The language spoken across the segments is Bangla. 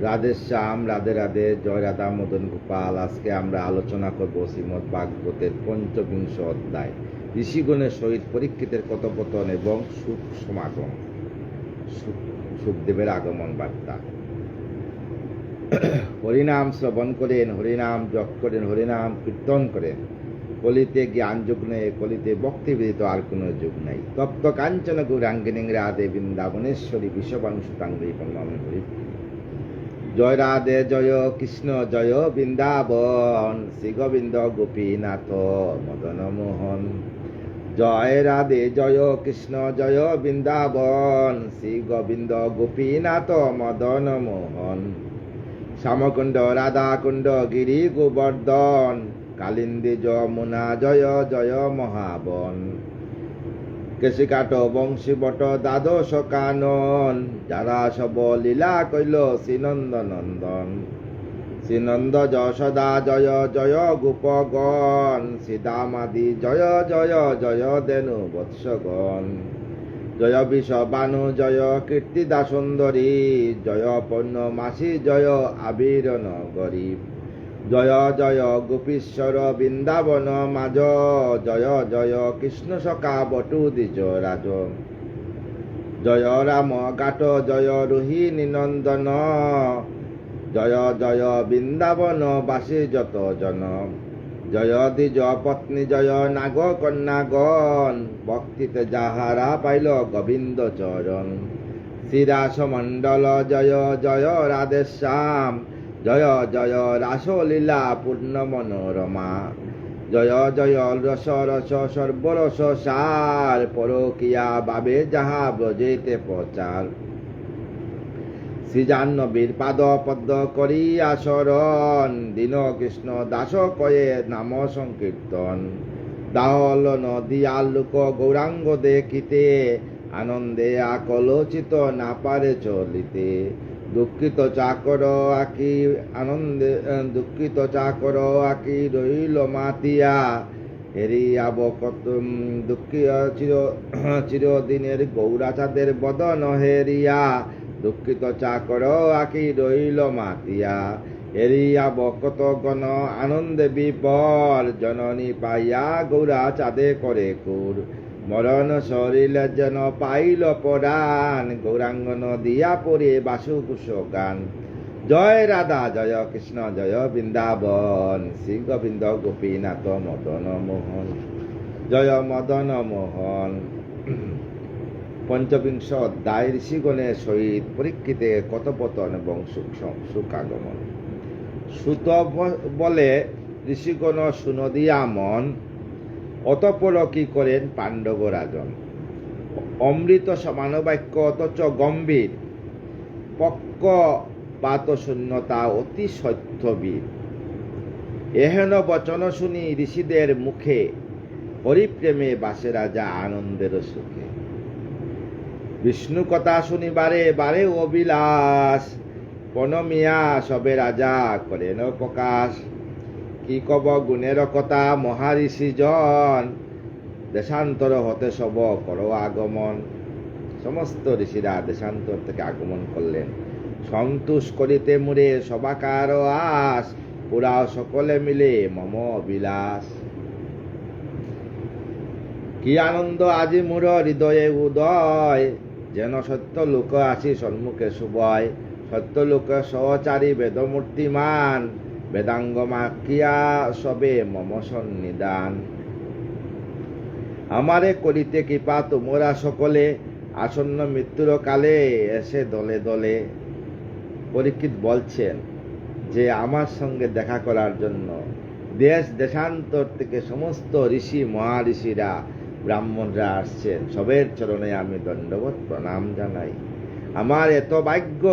রাধে শ্যাম, রাধে রাধে, জয় রাধা মদন গোপাল। আজকে আমরা আলোচনা করব শ্রীমদ্ ভাগবতের পঞ্চবিংশ অধ্যায়, ঋষিগণের সহিত পরীক্ষিতের কথোপকথন এবং সুখ সমাগম, সুখদেবের আগমন বার্তা। হরিনাম শ্রবণ করেন, হরিনাম জপ করেন, হরিনাম কীর্তন করেন। কলিতে জ্ঞান যুগ নেই, কলিতে ভক্তি ব্যতীত আর কোনো যুগ নাই। তপ্ত কাঞ্চন গৌরাঙ্গিনী রাধে বৃন্দাবনেশ্বরী বিশ্ববাংশুতাঙ্গী পণ্যমে হরি। জয় রাধে, জয় কৃষ্ণ, জয় বৃন্দাবন, শ্রী গোবিন্দ গোপীনাথ মদন মোহন। জয় রাধে, জয় কৃষ্ণ, জয় বৃন্দাবন, শ্রী গোবিন্দ গোপীনাথ মদন মোহন। শ্যামকুণ্ড, রাধাকুণ্ড, গিরি গোবর্ধন, কালিন্দী যমুনা, জয় জয় মহাবন। কেশিকাট বংশীবট দ্বাদশ কানন, যারা সব লীলা কইল শ্রীনন্দ নন্দন। শ্রীনন্দ যশোদা, জয় জয় গোপগণ, শ্রীদামাদি জয় জয় জয় দেনু বৎসগণ। জয় বিষবানু, জয় কীর্তিদা সুন্দরী, জয় পূর্ণমাসী, জয় আবির নগরী। জয় জয় গোপীশ্বর বৃন্দাবন মাজ, জয় জয় কৃষ্ণ সখা বটু দ্বিজ রাজ। জয় রাম গাট, জয় রোহিণী নন্দন, জয় জয় বৃন্দাবন বাসী যত জন। জয় দ্বিজ পত্নী, জয় নাগ কন্যাগণ, ভক্তিতে যাহারা পাইল গোবিন্দ চরণ। শ্রীরাস মণ্ডল, জয় জয় রাধে শ্যাম, জয় জয় রাসলীলা পূর্ণ মনোরমা। জয় জয় রস রস সর্বরস সার, পরকিয়া বাবে যাহা ব্রজেতে প্রচার। শ্রীজাহ্নবীর পাদ পদ্ম করিয়া শরণ, দীন কৃষ্ণ দাস কয়ে নাম সংকীর্তন। দাহল নদিয়া লোক গৌরাঙ্গ দেখিতে, আনন্দে আকলোচিত না পারে চলিতে। দুঃখিত চাকর আকি আনন্দে, দুঃখিত চাকর আকি রইল মাতিয়া, হেরিয়া বকত দুঃখিত চিরদিনের গৌরাচাঁদের বদন হেরিয়া। দুঃখিত চাকর আকি রইল মাতিয়া, হেরিয়া বকত গণ আনন্দে বিপর। জননী পাইয়া গৌরা চাঁদে করে কুর, মরণ শরীরে যেন পাইল পরাণ। গৌরাঙ্গ নদিয়া পরে বাসুকুশ গান। জয় রাধা, জয় কৃষ্ণ, জয় বৃন্দাবন, শ্রী গোবিন্দ গোপীনাথ মদন মোহন। জয় মদন মোহন। পঞ্চবিংশ অধ্যায়, ঋষিগণের সহিত পরীক্ষিতে কথোপকথন এবং সুখাগমন। সুত বলে, ঋষিগণ সুনদিয়া মন, অতঃপর কি করেন পাণ্ডব রাজন। অমৃত সমান বাক্য অথচ গম্ভীর, পক্ষপাত শূন্যতা অতি সত্যবীর। এহেন বচন শুনি ঋষিদের মুখে, হরিপ্রেমে বাসে রাজা আনন্দের সুখে। বিষ্ণু কথা শুনিবারে বারে অবিলাস, প্রণমিয়া সবে রাজা করেন প্রকাশ। কি কব গুণের কথা মহারিষি জন, দেশান্তর হতে সব করো আগমন। সমস্ত ঋষিরা দেশান্তর থেকে আগমন করলেন, সন্তোষ করিতে মুরে সবাকার আস, পুরা সকলে মিলে মম বিলাস। কি আনন্দ আজি মুর হৃদয়ে উদয়, যেন সত্য লোক আসি সন্মুখে শুভয়। সত্য লোক সহচারী বেদমূর্তিমান, বেদাঙ্গ মাখিয়া সবে মম সন্নিধান। আমারে করিতে কৃপা তোমরা সকলে, আসন্ন মৃত্যুর কালে এসে দলে দলে। পরীক্ষিত বলছেন যে আমার সঙ্গে দেখা করার জন্য দেশ দেশান্তর থেকে সমস্ত ঋষি মহাঋষিরা ব্রাহ্মণরা আসছেন। সবের চরণে আমি দণ্ডবত প্রণাম জানাই। আমার এত ভাগ্য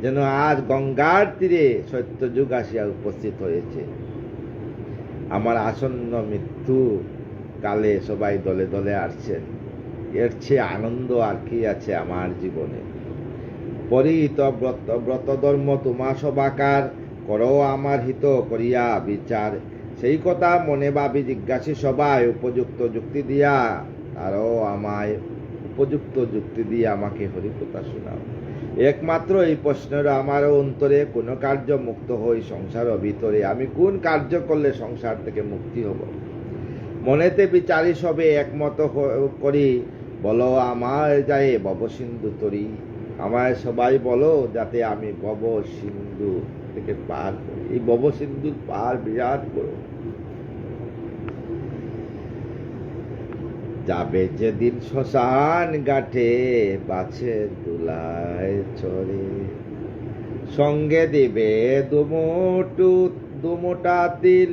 যেন আজ গঙ্গার তীরে সত্যযুগ আসিয়া উপস্থিত হয়েছে। আমার আসন্ন মৃত্যু কালে সবাই দলে দলে আসছেন, এর চেয়ে আনন্দ আর কি আছে আমার জীবনে। পরিহিত ব্রত ধর্ম তোমা সবাকার, করো আমার হিত করিয়া বিচার। সেই কথা মনে ভাবি জিজ্ঞাসী সবাই, উপযুক্ত যুক্তি দিয়া তারও আমায় উপযুক্ত যুক্তি দিয়ে আমাকে হরিকথা শোনাও। একমাত্র এই প্রশ্নের আমার অন্তরে কোন কার্য মুক্ত হই সংসার ভিতরে, আমি কোন কার্য করলে সংসার থেকে মুক্তি হব। মনেতে বিচারি সবে একমত করি, বলো আমায় যায় ভব সিন্ধু তরি। আমায় সবাই বলো যাতে আমি ভব সিন্ধু থেকে পার করি, এই ভব সিন্ধুর পার বিরাট করো। যাবে যেদিন শ্মশান ঘাটে বাছের দুলায় চড়ে, সঙ্গে দিবে দুমোটা তিল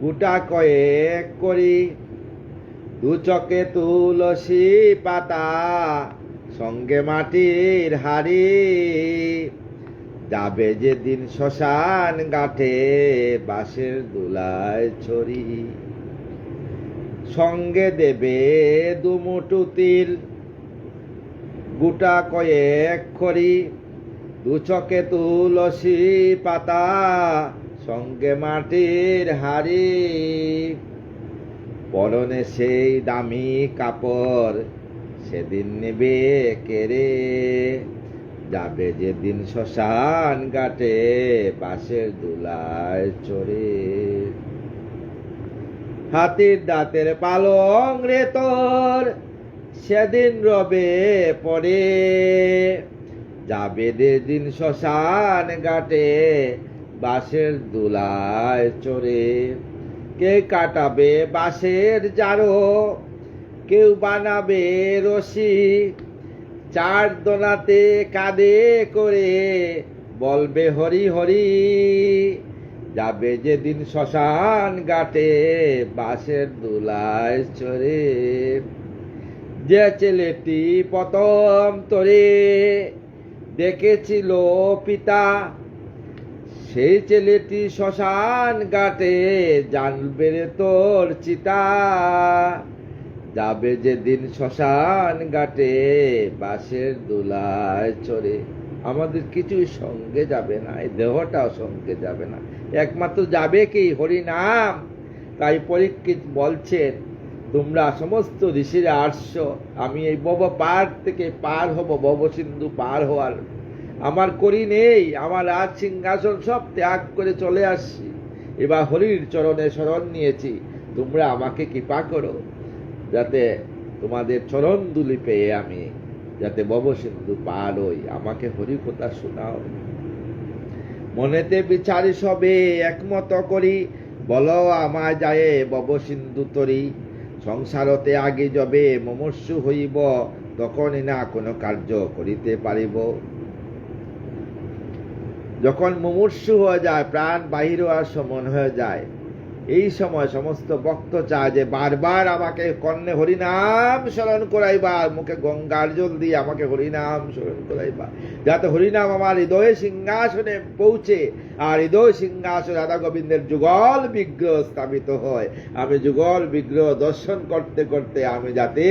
গোটা কয়েক করি, দু চকে তুলসী পাতা সঙ্গে মাটির হাড়ি। যাবে যেদিন শ্মশান ঘাটে বাঁশের দুলায় ছড়ি, সঙ্গে দেবে দুমুঠো তিল গোটা কয়েক খড়ি, দু চকে তুলসী পাতা সঙ্গে মাটির হাড়ি। পরনে সেই দামি কাপড় সেদিন নেবে কেড়ে, যাবে যেদিন শ্মশান ঘাটে বাঁশের দুলায় চড়ে। হাতির দাঁতের পালং রে তোর সেদিন রবে পড়ে, যাবে যেদিন শ্মশান ঘাটে বাঁশের দুলায় চড়ে। কে কাটাবে বাঁশের জারো, কেউ বানাবে রশি, চার দোনাতে কাঁধে করে বলবে হরি হরি। যাবে যেদিন শ্মশান ঘাটে বাঁশের দুলায় চড়ে। যে ছেলেটি প্রথম তোরে দেখেছিল পিতা, সেই ছেলেটি শ্মশান ঘাটে জানবে রে তোর চিতা। যাবে যেদিন শ্মশান ঘাটে বাঁশের দুলায় চড়ে। আমাদের কিছুই সঙ্গে যাবে না, এই দেহটাও সঙ্গে যাবে না, একমাত্র যাবে কি হরি নাম। তাই পরীক্ষিত বলছেন, তোমরা সমস্ত ঋষিরা আসছ, আমি এই ভব পার থেকে পার হব, ভব সিন্ধু পার হওয়ার আমার করি নেই, আমার রাজ সিংহাসন সব ত্যাগ করে চলে আসছি, এবার হরির চরণে শরণ নিয়েছি, তোমরা আমাকে কৃপা করো যাতে তোমাদের চরণ দুলি পেয়ে আমি যাতে ভব সিন্ধু পার হই, আমাকে হরি কথা শোনাও। মনেতে বিচারি সবে একমত করি, বলো আমায় যায় ভব সিন্ধু তরি। সংসারতে আগে যবে মুমূর্ষু হইব, তখনই না কোনো কার্য করিতে পারিব। যখন মুমূর্ষু হয়ে যায়, প্রাণ বাহির হওয়ার সমন হয়ে যায়, এই সময় সমস্ত ভক্ত চায় যে বারবার আমাকে কর্ণে হরিনাম স্মরণ করাইবা, মুখে গঙ্গার জল দিয়ে আমাকে হরিনাম স্মরণ করাইবা, যাতে হরিনাম আমার হৃদয় সিংহাসনে পৌঁছে, আর হৃদয় সিংহাসনে রাধা গোবিন্দের যুগল বিগ্রহ স্থাপিত হয়। আমি যুগল বিগ্রহ দর্শন করতে করতে আমি যাতে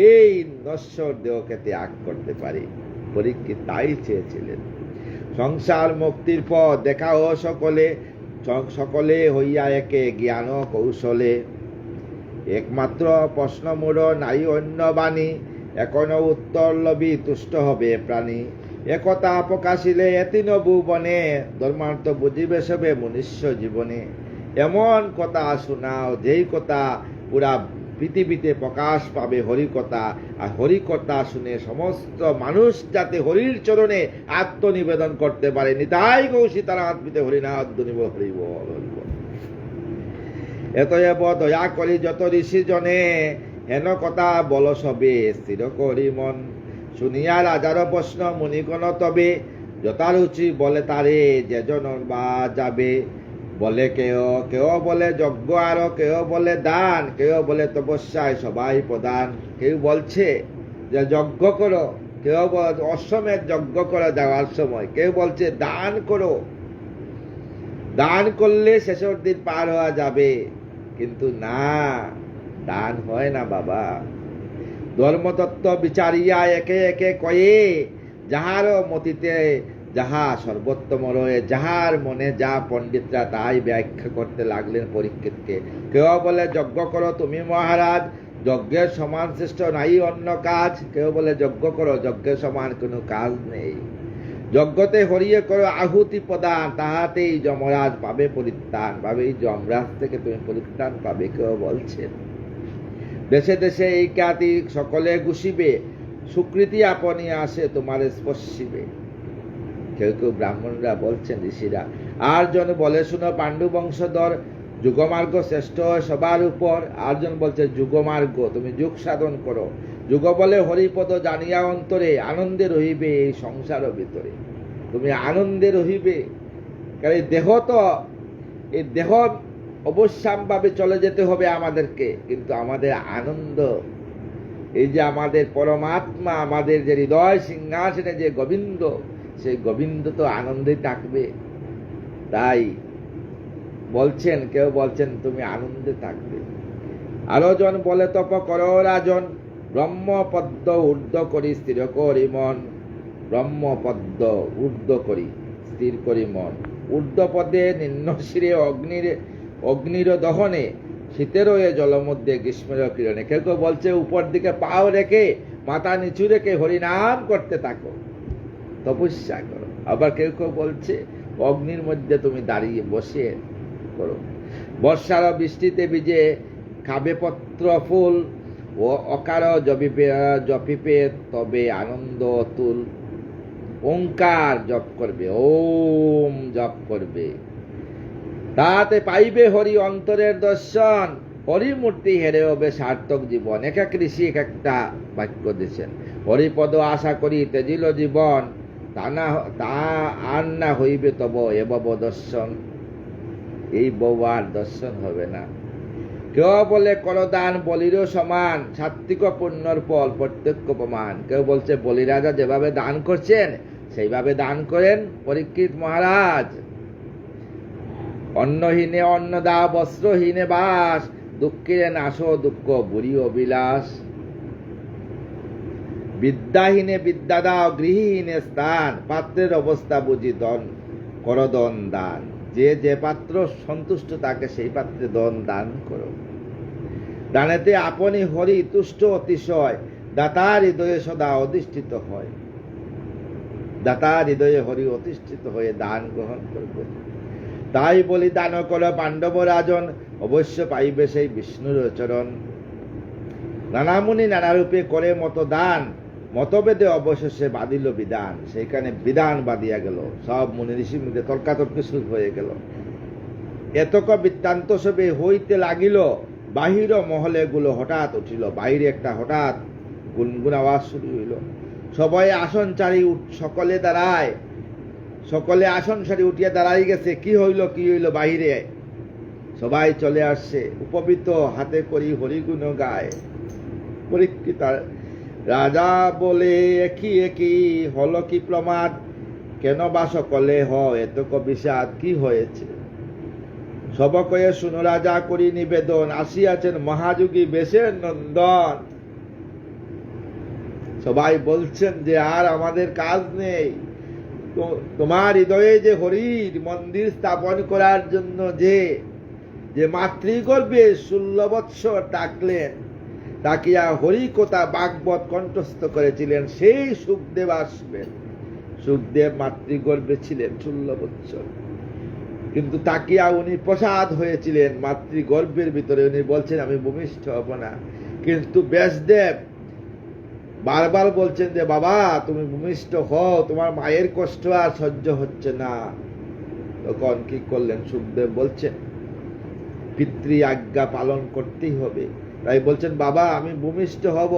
এই নশ্বর দেহকে ত্যাগ করতে পারি। পরীক্ষিত তাই চেয়েছিলেন। সংসার মুক্তির পর দেখাও সকলে, সকলে হইয়া একে জ্ঞান কৌশলে। একমাত্র প্রশ্ন মোর নাই অন্য বাণী, এখনো উত্তর লবি তুষ্ট হবে প্রাণী। একথা প্রকাশিলে এতিন ভুবনে, ধর্মার্থ বুঝিবে সবে মনুষ্য জীবনে। এমন কথা শোনাও যেই কথা পুরা পৃথিবীতে প্রকাশ পাবে হরিকথা, আর হরিকথা শুনে সমস্ত মানুষ যাতে হরির চরণে আত্মনিবেদন করতে পারে। নিতাই গৌ সীতারাম পিতে হরিনাথ ধ্বনি হরিব হরিব। এতএব দয়া করি যত ঋষি জনে, হেন কথা বল সবে স্থির করি মন। শুনিয়া রাজার প্রশ্ন মুনিগণ তবে, যথারুচি বলে তারে যেজন বা যাবে। বলে কেউ কেউ বলে যজ্ঞ, আর কেউ বলে দান, কেউ বলে তপস্যায় সবাই প্রদান। কেউ বলছে যে যজ্ঞ করো, কেউ অশ্বমেধ যজ্ঞ করে যাওয়ার সময়, কেউ বলছে দান করো, দান করলে শেষের দিন পার হওয়া যাবে। কিন্তু না, দান হয় না বাবা। ধর্মতত্ত্ব বিচারিয়া একে একে কয়ে, যাহার মতিতে যাহা সর্বোত্তম রয়ে, যাহার মনে যা পণ্ডিতরা তাই ব্যাখ্যা করতে লাগলেন পরীক্ষিতকে। কেউ বলে যজ্ঞ করো তুমি মহারাজ, যজ্ঞের সমান শ্রেষ্ঠ নাই অন্য কাজ। কেউ বলে যজ্ঞ করো, যজ্ঞের সমান কোনো কাজ নেই। যজ্ঞতে হরিয়ে করো আহুতি প্রদান, তাহাতেই যমরাজ পাবে পরিত্রাণ। পাবে এই যমরাজ থেকে তুমি পরিত্রাণ পাবে, কেউ বলছেন। দেশে দেশে এই খ্যাতি সকলে গুছিবে, সুকৃতি আপনি আসে তোমারে স্পর্শিবে। কেউ কেউ ব্রাহ্মণরা বলছেন, ঋষিরা, আরজন বলে শুনো পাণ্ডু বংশধর, যুগমার্গ শ্রেষ্ঠ সবার উপর। আরজন বলছে যুগমার্গ, তুমি যুগ সাধন করো। যুগ বলে হরিপদ জানিয়া অন্তরে, আনন্দে রহিবে এই সংসার ভিতরে। তুমি আনন্দে রহিবে, কারণ এই দেহ তো, এই দেহ অবশ্যম্ভাবে চলে যেতে হবে আমাদেরকে, কিন্তু আমাদের আনন্দ, এই যে আমাদের পরমাত্মা, আমাদের যে হৃদয় সিংহাসনে যে গোবিন্দ, সেই গোবিন্দ তো আনন্দে থাকবে। তাই বলছেন, কেউ বলছেন তুমি আনন্দে থাকবে। আরো জন বলে তপ করো রাজন, ব্রহ্মপদ্ম ঊর্ধ্ব করি স্থির করি মন। ব্রহ্মপদ্ম ঊর্ধ্ব করি স্থির করি মন। ঊর্ধ্ব পদে নিম্ন শিরে অগ্নির দহনে, শীতের এ জল মধ্যে গ্রীষ্মের কিরণে। কেউ কেউ বলছে উপর দিকে পাও রেখে, মাথা নিচু রেখে হরিনাম করতে থাকো, তপস্যা করো। আবার কেউ কেউ বলছে অগ্নির মধ্যে তুমি দাঁড়িয়ে বসে করো। বর্ষার বৃষ্টিতে ভিজে খাবে পত্র ফুল, ও অকার জপিপে তবে আনন্দ অতুল। ওঙ্কার জপ করবে, ওম জপ করবে, তাতে পাইবে হরি অন্তরের দর্শন। হরিমূর্তি হেরে হবে সার্থক জীবন। এক এক ঋষি এক একটা বাক্য দিয়েছেন। হরিপদ আশা করি তেজিল জীবন, তা আর না হইবে তব এবব দর্শন। এই বউ আর দর্শন হবে না। কেউ বলে করদান বলিরও সমান, সাত্বিক পুণ্যর ফল প্রত্যক্ষ প্রমাণ। কেউ বলছে বলিরাজা যেভাবে দান করছেন সেইভাবে দান করেন পরীক্ষিত মহারাজ। অন্নহীনে অন্ন দাও, বস্ত্রহীনে বাস, দুঃখীরে নাশো দুঃখ বুড়ি অবিলাস। বিদ্যাহীনে বিদ্যা দাও, গৃহহীনে স্থান, পাত্রের অবস্থা বুঝি করদন দান। যে যে পাত্র সন্তুষ্ট তাকে সেই পাত্রে দান করো। দানেতে আপনি হরি তুষ্ট অতিশয়, দাতার হৃদয়ে সদা অধিষ্ঠিত হয়। দাতার হৃদয়ে হরি অধিষ্ঠিত হয়ে দান গ্রহণ করবে। তাই বলি দান করো পাণ্ডব রাজন, অবশ্য পাইবে সেই বিষ্ণুর চরণ। নানামুনি নানা রূপে করে মত দান, মতভেদে অবশেষে বাঁধিল বিধান। সেইখানে বিধান বাঁধিয়া গেল, সব মুনি ঋষির মধ্যে তর্কাতর্কি শুরু হয়ে গেল। এতক বৃত্তান্ত সবে হইতে লাগিল, বাহির মহলে গুলো হঠাৎ উঠিল। বাইরে একটা হঠাৎ গুনগুন আওয়াজ শুরু হইল। সবাই আসন ছাড়ি সকলে দাঁড়ায়, সকলে আসন ছাড়ি উঠিয়া দাঁড়াই গেছে। কি হইল কি হইল, বাহিরে সবাই চলে আসছে। উপবিত হাতে করি হরিগুণ গায়। পরীক্ষিত রাজা বলে একই একই হল কি প্রমাদ, কেন বা সকলে এতক বিষাদ কি হয়েছে। সবকয়ে শুনো রাজা করি নিবেদন, আসিয়াছেন মহাযোগী বেশের নন্দন। সবাই বলছেন যে আর আমাদের কাজ নেই, তোমার হৃদয়ে যে হরির মন্দির স্থাপন করার জন্য যে মাতৃগর্ভে 16 বৎসর থাকলেন, তাকিয়া হরিকথা বাগবত কণ্ঠস্থ করেছিলেন, সেই সুখদেব আসবেন। সুখদেব মাতৃগর্ভে ছিলেন 16 বৎসর, কিন্তু তাকিয়া উনি প্রসাদ হয়েছিলেন মাতৃগর্ভের ভিতরে। উনি বলছেন আমি ভূমিষ্ঠ হব না, কিন্তু ব্যাসদেব বারবার বলছেন যে বাবা তুমি ভূমিষ্ঠ হও, তোমার মায়ের কষ্ট আর সহ্য হচ্ছে না। তখন কি করলেন সুখদেব? বলছেন পিতৃ আজ্ঞা পালন করতেই হবে। তাই বলছেন বাবা আমি ভূমিষ্ঠ হব,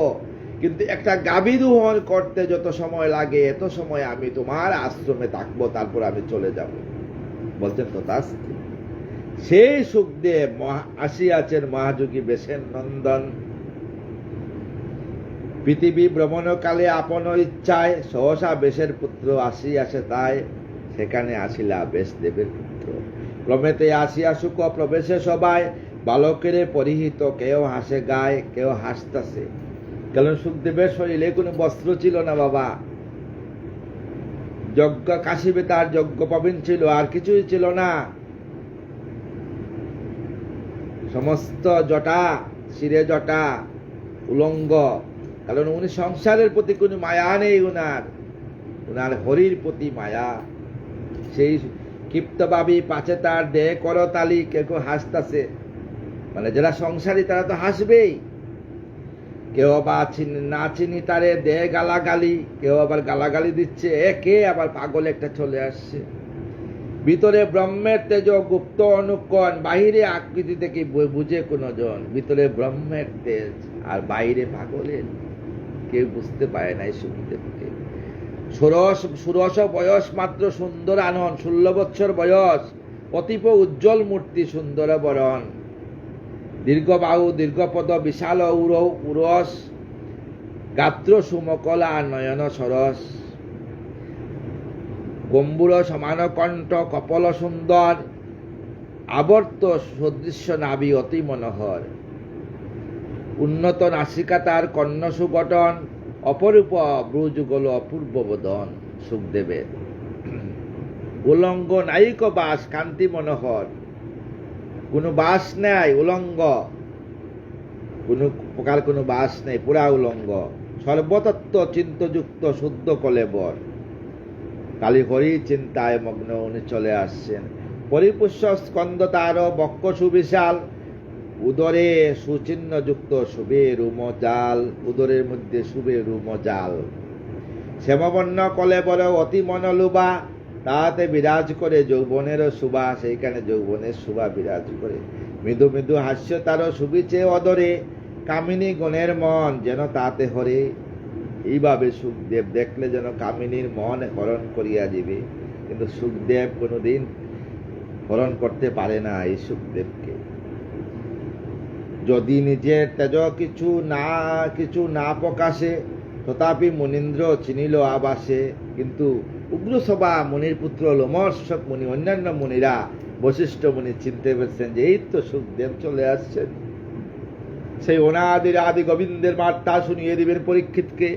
কিন্তু একটা গাভী দোহন করতে যত সময় লাগে এত সময় আমি তোমার আশ্রমে থাকবো, তারপর আমি চলে যাব। বলছেন তথাস্তু। সেই সুখদেব আসিয়াছেন মহাযোগী বেশের নন্দন। পৃথিবী ভ্রমণকালে আপন ইচ্ছায় সহসা বেশের পুত্র আসিয়াছে, তাই সেখানে আসিলা বেশদেবের পুত্র। ক্রমেতে আসিয়া সুখ প্রবেশে সবাই, বালকের পরিহিত কেউ হাসে গায়, কেউ হাসতাছে। কারণ সুখদেবের শরীরে কোনো বস্ত্র ছিল না বাবা। যজ্ঞ কাশিবে তার যজ্ঞ পাবেন ছিল, আর কিছুই ছিল না। সমস্ত জটা, শিরে জটা, উলঙ্গ, কারণ উনি সংসারের প্রতি কোনো মায়া নেই উনার হরির প্রতি মায়া। সেই ক্ষিপ্তভাবী পাছে তার দেহ করতালি, কেউ হাসতাছে, মানে যারা সংসারী তারা তো হাসবেই। কেউ বা না চিনি তারে দেহ গালাগালি, কেউ আবার গালাগালি দিচ্ছে, একে আবার পাগল একটা চলে আসছে। ভিতরে ব্রহ্মের তেজ গুপ্ত অনুকরণ, বাহিরে আকৃতি থেকে বুঝে কোনো জন। ভিতরে ব্রহ্মের তেজ আর বাইরে পাগলের, কেউ বুঝতে পারে না এই সুখদেবকে। ষোড়শ বয়স মাত্র সুন্দর আনন, 16 বৎসর বয়স, অতীব উজ্জ্বল মূর্তি সুন্দর বরণ। দীর্ঘ বাহু, দীর্ঘপদ, বিশাল উরস, গাত্র সুমকলা, নয়ন সরস। গম্ভীর সমান কণ্ঠ, কপল সুন্দর, আবর্ত সদৃশ্য নাভি অতি মনোহর। উন্নত নাসিকা তার, কর্ণ সুগঠন, অপরূপ ব্রুযুগল, অপূর্ব বদন সুখদেবের। উলঙ্গ নায়িক বাস, কান্তি মনোহর, কোনো বাস নাই, উলঙ্গ, কোনো প্রকার কোনো বাস নেই, পুরা উলঙ্গ। সর্বতত্ত্ব চিন্তযুক্ত, শুদ্ধ কলেবর। কালী হরি চিন্তায় মগ্ন উনি চলে আসছেন। পরিপুষ্য স্কন্দ তার, বক্ষ সুবিশাল, উদরে সুচিহ্ন যুক্ত শুভে রুমজাল, উদরের মধ্যে শুভে রুমজাল। শ্যামবর্ণ কলেবর, অতি মনোলুবা, তাতে বিরাজ করে যৌবনের শোভা, সেইখানে যৌবনের শোভা বিরাজ করে। মৃদু মৃদু হাস্য তার, শুভিছে অদরে, কামিনী গণের মন যেন তাতে হরে। এইভাবে সুখদেব দেখলে যেন কামিনীর মন হরণ করিয়া দিবে, কিন্তু সুখদেব কোনোদিন হরণ করতে পারে না এই সুখদেবকে। যদি নিজের তেজ কিছু না প্রকাশে, তথাপি মুনীন্দ্র চিনিল আবাসে। কিন্তু উগ্রসভা মুনির পুত্র লোমর্ষক মুনি, অন্যান্য মুনিরা, বশিষ্ঠ মুনি চিনতে পেরেছেন যে এই তো সুখদেব চলে আসছেন। সেই অনাদির আদি গোবিন্দের বার্তা শুনিয়ে দিবেন পরীক্ষিতকে।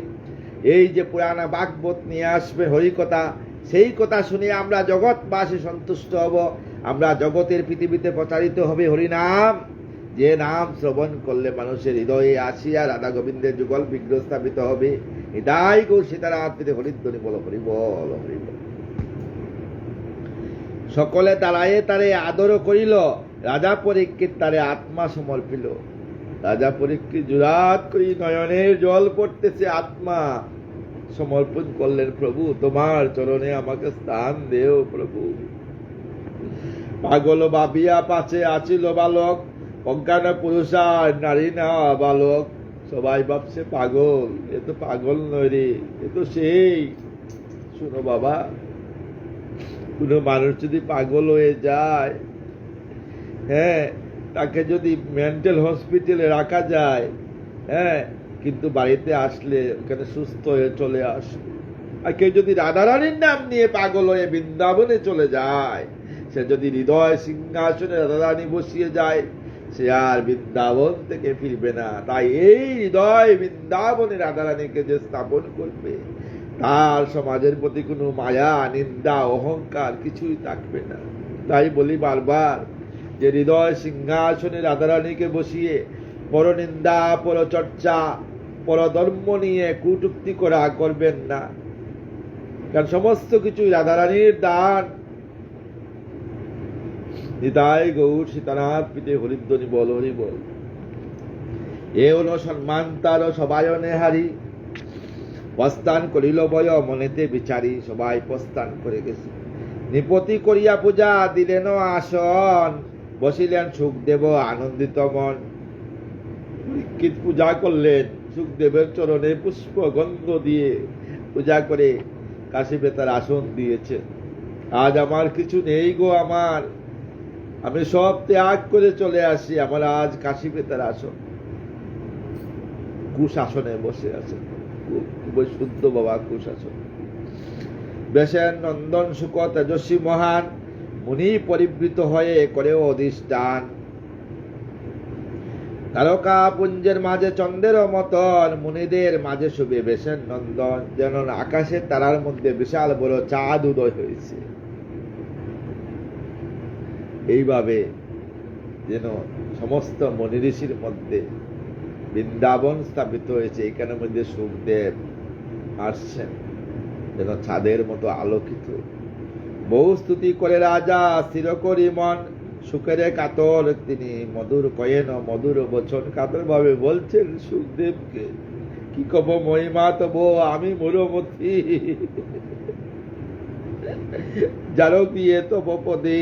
এই যে পুরানা ভাগবত নিয়ে আসবে হরিকথা, সেই কথা শুনে আমরা জগৎবাসী সন্তুষ্ট হব। আমরা জগতের পৃথিবীতে প্রচারিত হবে হরিনাম, যে নাম শ্রবণ করলে মানুষের হৃদয়ে আসিয়া রাধা গোবিন্দের যুগল বিগ্রহ স্থাপিত হবে। এটাই গো সীতারাত্রিতে হরিধ্বনি বল, হরি বল, হরি বল। সকলে দাঁড়ায়ে তারে আদর করিল, রাজা পরীক্ষিত তারে আত্মা সমর্পিল। রাজা পরীক্ষিত জুরাত করি নয়নের জল পড়তেছে, আত্মা সমর্পণ করলেন। প্রভু তোমার চরণে আমাকে স্থান দেও প্রভু। পাগল ভাবিয়া পাছে আছিল বালক, অজ্ঞান পুরুষার নারী না বালক। সবাই ভাবছে পাগল, এ তো পাগল নয় রে, এ তো সেই। শুনো বাবা, কোন মানুষ যদি পাগল হয়ে যায়, হ্যাঁ, তাকে যদি মেন্টাল হসপিটালে রাখা যায়, হ্যাঁ, কিন্তু বাড়িতে আসলে ওখানে সুস্থ হয়ে চলে আসবে। আর কেউ যদি রাধারানীর নাম নিয়ে পাগল হয়ে বৃন্দাবনে চলে যায়, সে যদি হৃদয় সিংহাসনে রাধারানী বসিয়ে যায়, সে আর বৃন্দাবন থেকে ফিরবে না। তাই এই হৃদয় বৃন্দাবনে রাধারানীকে যে স্থাপন করবে, তার সমাজের প্রতি কোনো মায়া, নিন্দা, অহংকার কিছুই থাকবে না। তাই বলি বারবার যে হৃদয় সিংহাসনে রাধারানীকে বসিয়ে পরনিন্দা, পরচর্চা, পরধর্ম নিয়ে কটূক্তি করা করবেন না, কারণ সমস্ত কিছুই রাধারানীর দান। নিতাই গৌর সীতানাথ পিতে হরিধ্বনি বল, হরি বল। এ হলো সম্মান তার সবায়নে হারি, প্রস্থান করিল বয় মনেতে বিচারি। সবাই প্রস্থান করে গেছে। নিপতি করিয়া পূজা দিলেন আসন, বসিলেন সুখদেব আনন্দিত মন। পরীক্ষিত পূজা করলেন, সুখদেবের চরণে পুষ্প গন্ধ দিয়ে পূজা করে কাশীপে তার আসন দিয়েছে। আজ আমার কিছু নেই গো, আমি সব ত্যাগ করে চলে আসি, আমার আজ কাশীপে তার আসন। কুশাসনে বসে আছে, খুবই শুদ্ধ বাবা, কুশাসন। বেশেন নন্দন সুখ তেজস্বী মহান, মুনি পরিবৃত হয়ে করেও অধিষ্ঠান। তারকা পুঞ্জের মাঝে চন্দ্রের মতন, মুনিদের মাঝে শুভে বেশেন নন্দন। যেন আকাশের তারার মধ্যে বিশাল বড় চাঁদ উদয় হয়েছে। এইভাবে যেন সমস্ত মুনি ঋষির মধ্যে বৃন্দাবন স্থাপিত হয়েছে, এখানের মধ্যে সুখদেব আসছেন যেন ছাদের মতো আলোকিত। বহু স্তুতি করে রাজা, স্থির করি মন, সুখের কাতর তিনি মধুর কয়েন মধুর বচন। কাতর ভাবে বলছেন সুখদেবকে, কি কব মহিমা তব আমি মূরমতি, যারো বিয়ে তব পদে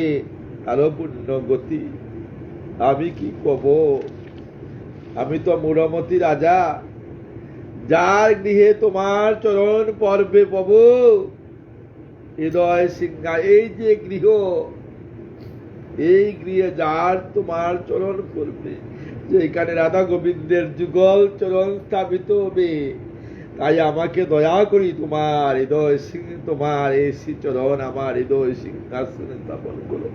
আরো পুণ্য গতি। আমি কি কব, আমি তো মূরমতি রাজা, যার গৃহে তোমার চরণ পর্বে প্রভু হৃদয় সিংহা। এই যে গৃহ, এই গৃহে যার তোমার চরণ পড়বে, যেখানে রাধা গোবিন্দের যুগল চরণ স্থাপিত হবে, তাই আমাকে দয়া করি তোমার হৃদয় সিংহ, তোমার এই শ্রীচরণ আমার হৃদয় সিংহাসনে স্থাপন করো।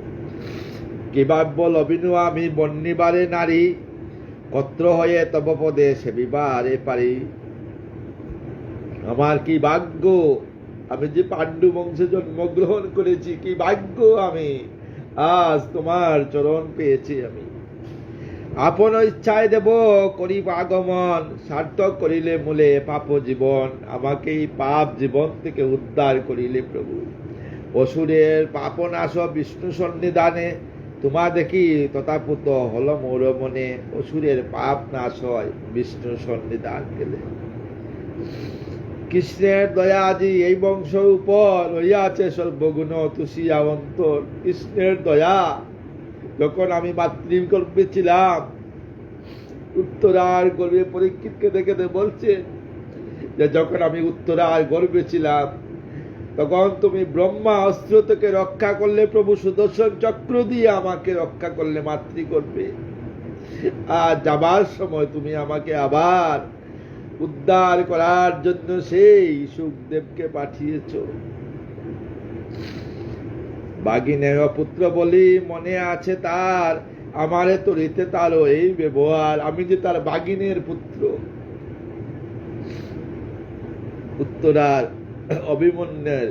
কিভাব্য লবিনু আমি বন্নিবারে নারী, কত্র হয়ে তব পদে সেবিবারে পারি। আমার কি ভাগ্য, আমি যে পাণ্ডু বংশে জন্মগ্রহণ করেছি, কি ভাগ্য আমি আজ তোমার চরণ পেয়েছি। আমি আপন ইচ্ছায় দেব করিব আগমন, সার্থক করিলে মূলে পাপ জীবন। আমাকে এই পাপ জীবন থেকে উদ্ধার করিলে প্রভু, অসুরের পাপনাশ বিষ্ণু সন্নিধানে। তোমা দেখি তথাপুত হল মোর মনে, অসুরের পাপ নাশ হয় বিষ্ণু সন্নিধান গেলে। কৃষ্ণের দয়া আজি এই বংশ উপর রইয়াছে সর্বগুণ তুষিয়া অন্তর। কৃষ্ণের দয়া, যখন আমি মাতৃগর্ভে ছিলাম, উত্তরার গর্ভে পরীক্ষিতকে দেখে বলছে যে যখন আমি উত্তরার গর্ভে ছিলাম, তখন তুমি ব্রহ্মা অস্ত্র থেকে রক্ষা করলে প্রভু, সুদর্শন চক্র দিয়ে আমাকে রক্ষা করলে মাতৃগর্ভে। আর যাবার সময় তুমি আমাকে আবার উদ্ধার করার জন্য সেই সুখদেবকে পাঠিয়েছ। বাগিনের পুত্র বলি মনে আছে তার, আমারে তরিতে তারও এই ব্যবহার। আমি যে তার বাগিনের পুত্র, উত্তরার অভিমন্যের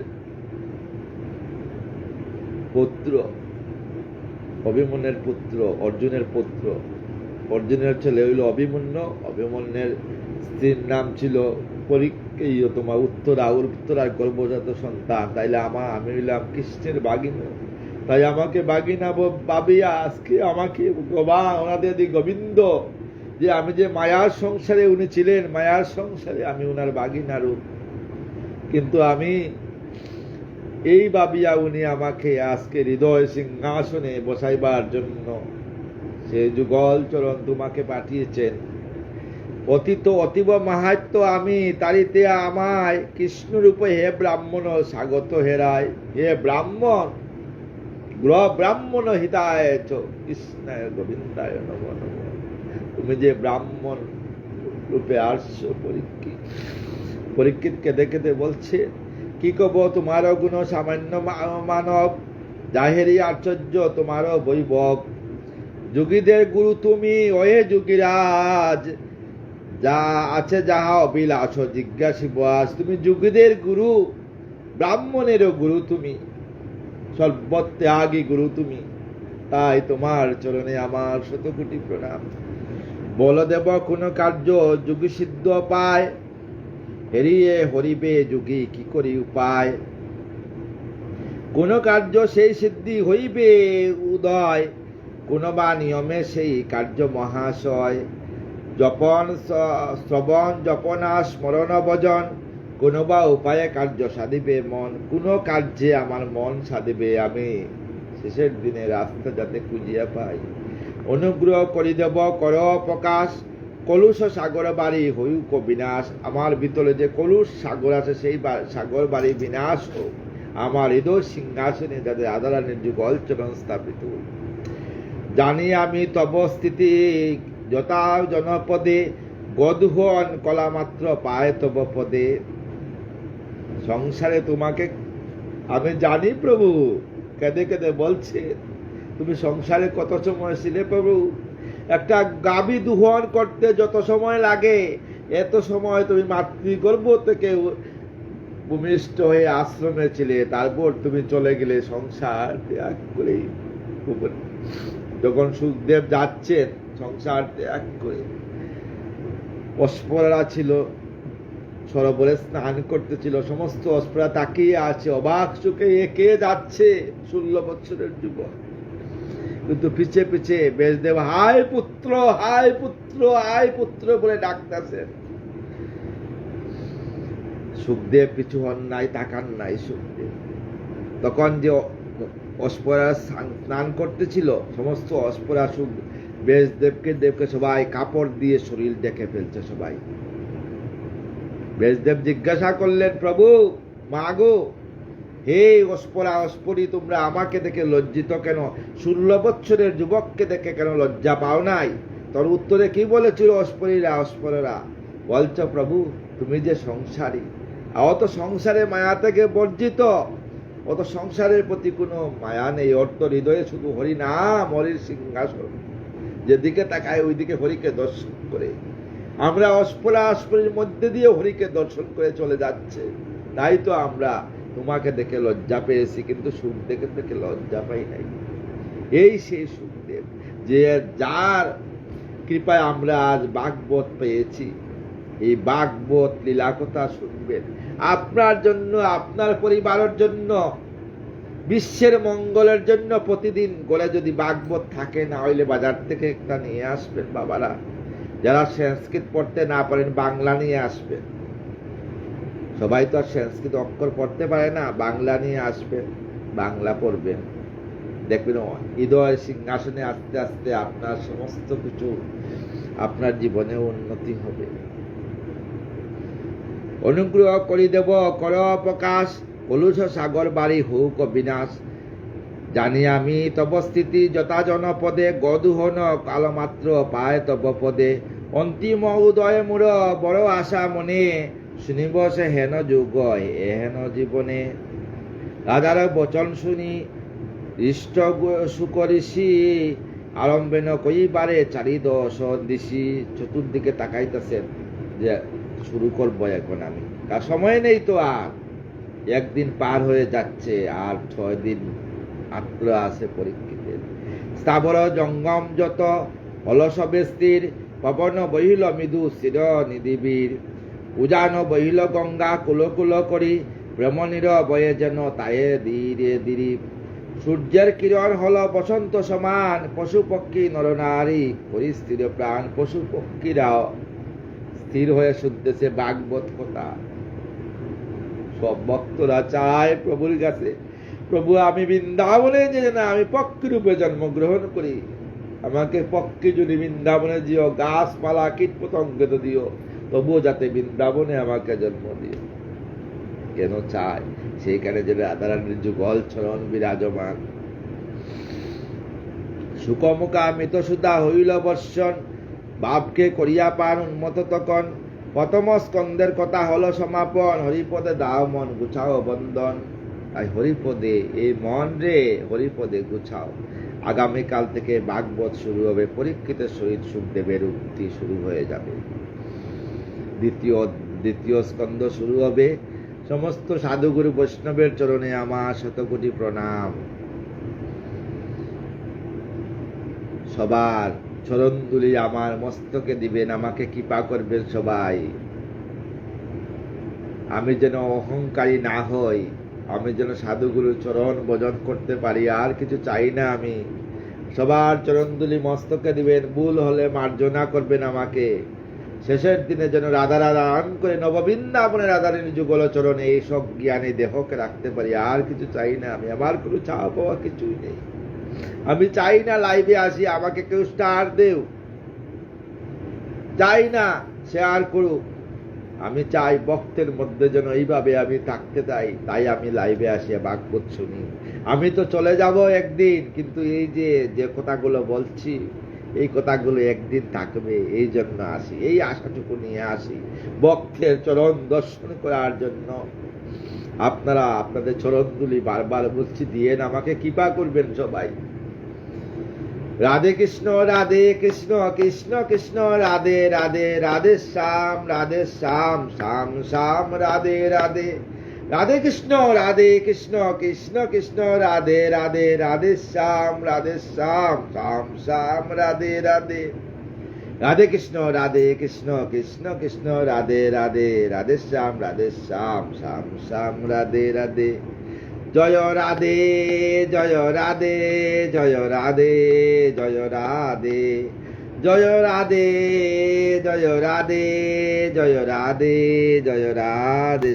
পুত্র, অভিমন্যের পুত্র, অর্জুনের পুত্র। অর্জুনের ছেলে হইল অভিমন্যু, অভিমন্যের স্ত্রীর নাম ছিল তোমার উত্তরা। উত্তরার গর্ভজাত সন্তান, তাইলে আমি হইলাম কৃষ্ণের বাগিনা। তাই আমাকে বাগিনা ভাবিয়া আজকে আমাকে ওনাদের গোবিন্দ, যে আমি যে মায়ার সংসারে উনি ছিলেন, মায়ার সংসারে আমি উনার বাগিনা রূপ। কিন্তু আমি এই ভাবিয়া উনি আমাকে আজকে হৃদয় সিংহাসনে বসাইবার জন্য সে যুগল চরণ তোমাকে পাঠিয়েছেন। অতীত অতীব মাহাত্য আমি, তারিতে আমায় কৃষ্ণ রূপে হে ব্রাহ্মণ স্বাগত হেরায়। হে ব্রাহ্মণ, গ্রহ ব্রাহ্মণ হিতায় চ কৃষ্ণায় গোবিন্দায় নম নম। তুমি যে ব্রাহ্মণ রূপে আসছো। পরীক্ষিতকে দেখে বলছে, কি কব তোমার গুণ সামান্য মানব, জাহেরি আশ্চর্য তোমার বৈভব। যোগীদের গুরু তুমি ওহে যোগীরাজ, যা আছে যাহা অবিলাস জিজ্ঞাসিব আজ। তুমি যোগীদের গুরু, ব্রাহ্মণেরও গুরু তুমি, সর্বত্যাগী গুরু তুমি। তাই তোমার চরণে আমার শতকোটি প্রণাম। বলদেব কোন কার্য যোগী সিদ্ধ পায়, হেরিয়ে হরিবে যোগী কি করি উপায়। কোন কার্য সেই সিদ্ধি হইবে উদয়, কোন বা নিয়মে সেই কার্য মহাশয়। জপন শ্রবণ জপনা স্মরণ ভজন, কোন বা উপায়ে কার্য সাধিবে মন। কোন কার্যে আমার মন সাধিবে, আমি শেষের দিনে রাস্তা যাতে খুঁজিয়া পাই। অনুগ্রহ করি দেব কর প্রকাশ, কলুষ সাগর বাড়ি হইউক বিনাশ। আমার ভিতরে যে কলুষ সাগর আছে, সেই সাগর বাড়ি বিনাশ হোক। আমার হৃদয় সিংহাসনে যাদের আদারানের যুগল চরণ স্থাপিত। জানি আমি তব স্থিতি যথা জনপদে, গদুহন কলা মাত্র পায় তব পদে। সংসারে তোমাকে আমি জানি প্রভু, কেঁদে কেঁদে বলছে তুমি সংসারে কত সময় ছিলে প্রভু। একটা গাভী দুহন করতে যত সময় লাগে, এত সময় তুমি মাতৃগর্ভ থেকে ভূমিষ্ঠ হয়ে আশ্রমে ছিলে। তারপর তুমি চলে গেলে সংসার ত্যাগ করে। যখন সুখদেব যাচ্ছেন সংসার ত্যাগ করে, অস্পরা ছিল, সরোবরে স্নান করতেছিল, সমস্ত অস্পরা তাকিয়ে আছে অবাক চোখে, একে যাচ্ছে 16 বছরের যুবক। কিন্তু পিছে পিছে ব্যাসদেব হায় পুত্র, হায় পুত্র, হায় পুত্র বলে ডাকতেছেন। সুখদেব পিছু হন নাই, তাকান নাই সুখদেব। তখন যে অস্পরা স্নান করতেছিল, সমস্ত অস্পরা ব্যাসদেবকে সবাই কাপড় দিয়ে শরীর ঢেকে ফেলছে সবাই। ব্যাসদেব জিজ্ঞাসা করলেন, প্রভু, মাগো, হে অস্পরা অস্পরি, তোমরা আমাকে দেখে লজ্জিত কেন? 16 বছরের যুবককে দেখে কেন লজ্জা পাও নাই? তোর উত্তরে কি বলেছিল অস্পরেরা? বলছ, প্রভু, তুমি যে সংসারী, অত সংসারে মায়া থেকে বর্জিত, অত সংসারের প্রতি কোনো মায়া নেই, অর্থ হৃদয়ে শুধু হরি নাম, হরির সিংহাসন, যেদিকে তাকায় ওইদিকে হরিকে দর্শন করে। আমরা অস্পরির মধ্যে দিয়ে হরিকে দর্শন করে চলে যাচ্ছে, তাই তো আমরা তোমাকে দেখে লজ্জা পেয়েছি, কিন্তু সুখদেবকে দেখে লজ্জা পাই নাই। এই সেই সুখদেব, যে যার কৃপায় আমরা আজ ভাগবত পেয়েছি। এই ভাগবত লীলা কথা শুনবেন আপনার জন্য, আপনার পরিবারের জন্য, বিশ্বের মঙ্গলের জন্য। প্রতিদিন গলে যদি ভাগবত থাকে, না হইলে বাজার থেকে একটা নিয়ে আসবেন বাবারা। যারা সংস্কৃত পড়তে না পারেন, বাংলা নিয়ে আসবেন। সবাই তো আর সংস্কৃত অক্ষর পড়তে পারে না, বাংলা নিয়ে আসবেন, বাংলা পড়বেন। দেখবেন হৃদয় সিংহাসনে আস্তে আস্তে আপনার সমস্ত কিছু, আপনার জীবনে উন্নতি হবে। অনুগ্রহ করি দেব কর প্রকাশ, কলুষ সাগর বাড়ি হোক বিনাশ। জানি আমি তব স্থিতি যথা জনপদে, গদুহন কালমাত্র পায় তব পদে। অন্তিম উদয় মূর বড় আশা মনে, শুনিব সে হেন যুগ এহেন জীবনে। রাজার বচন শুনি ইষ্ট সুকরিষি, আরম্ভে ন কইবারে চারিদশ দিশি। চতুর্দিকে তাকাইতেছেন যে শুরু করবো এখন আমি, তার সময় নেই তো আর। একদিন পার হয়ে যাচ্ছে, আর 6 দিন মাত্র আছে পরীক্ষিতের। স্থাবর জঙ্গম যত অলস বেস্তির, পবন বহিল মৃদু শির নিদিবীর। উজান বহিল গঙ্গা কুল কুল করি, ব্রহ্মণীর বয়ে যেন তায়ে ধীরে ধীরে। সূর্যের কিরণ হল বসন্ত সমান, পশু পক্ষী নরনারী করি স্থির প্রাণ। পশু পক্ষীরাও স্থির হয়ে শুনতেছে ভাগবত কথা। সব ভক্তরা চায় প্রভুর কাছে, প্রভু আমি বৃন্দাবনে যে না আমি পক্ষী রূপে জন্মগ্রহণ করি, আমাকে পক্ষী যদি বৃন্দাবনে দিও, গাছপালা কীট পতঙ্গ তো দিও, তবুও যাতে বৃন্দাবনে আমাকে জন্ম দিও। কেন চায়? সেইখানে যে রাধারানীর যুগল চরণ বিরাজমান। সুকমুখা মৃত সুধা হইল বর্ষণ, বাপকে করিয়া পান উন্মত তখন। প্রথম স্কন্দের কথা হলো সমাপন, হরিপদে দাও মন গুছাও বন্দন। তাই হরিপদে এই মন রে হরিপদে গুছাও। আগামীকাল থেকে ভাগবত শুরু হবে, পরীক্ষিতের সহিত সুখদেবের উক্তি শুরু হয়ে যাবে। দ্বিতীয় স্কন্দ শুরু হবে। সমস্ত সাধুগুরু বৈষ্ণবের চরণে আমার শতকোটি প্রণাম। সবার চরণ ধুলি আমার মস্তকে দিবেন, আমাকে কৃপা করবেন সবাই। আমি যেন অহংকারী না হই, আমি যেন সাধুগুরু চরণ ভজন করতে পারি, আর কিছু চাই না আমি। সবার চরণ ধুলি মস্তকে দিবেন, ভুল হলে মার্জনা করবেন আমাকে। শেষের দিনে যেন রাধা রাধান করে নববৃন্দাবনে রাধারানীর যুগল চরণে এইসব জ্ঞানে দেহকে রাখতে পারি, আর কিছু চাই না আমি। আমার কোনো চাওয়া পাওয়া কিছুই নেই। আমি চাই না লাইভে আসি আমাকে কেউ স্টার দেও, চাই না শেয়ার করুক। আমি চাই ভক্তের মধ্যে যেন এইভাবে আমি থাকতে চাই, তাই আমি লাইভে আসি, ভাগবত শুনি। আমি তো চলে যাব একদিন, কিন্তু এই যে কথাগুলো বলছি, এই কথাগুলো একদিন থাকবে, এই জন্য আসি, এই আশাটুকু নিয়ে আসি ভক্তের চরণ দর্শন করার জন্য। আপনারা আপনাদের চরণগুলি বারবার বলছি দিয়েন, আমাকে কৃপা করবেন সবাই। রাধে কৃষ্ণ কৃষ্ণ কৃষ্ণ রাধে রাধে, রাধে শ্যাম শ্যাম শ্যাম রাধে রাধে। রাধে কৃষ্ণ কৃষ্ণ কৃষ্ণ রাধে রাধে, রাধে শ্যাম শ্যাম শ্যাম রাধে রাধে। রাধে কৃষ্ণ কৃষ্ণ কৃষ্ণ রাধে রাধে, রাধে শ্যাম শ্যাম শ্যাম রাধে রাধে। জয় রাধে জয় রাধে জয় রাধে জয় রাধে, জয় রাধে জয় রাধে জয় রাধে জয় রাধে।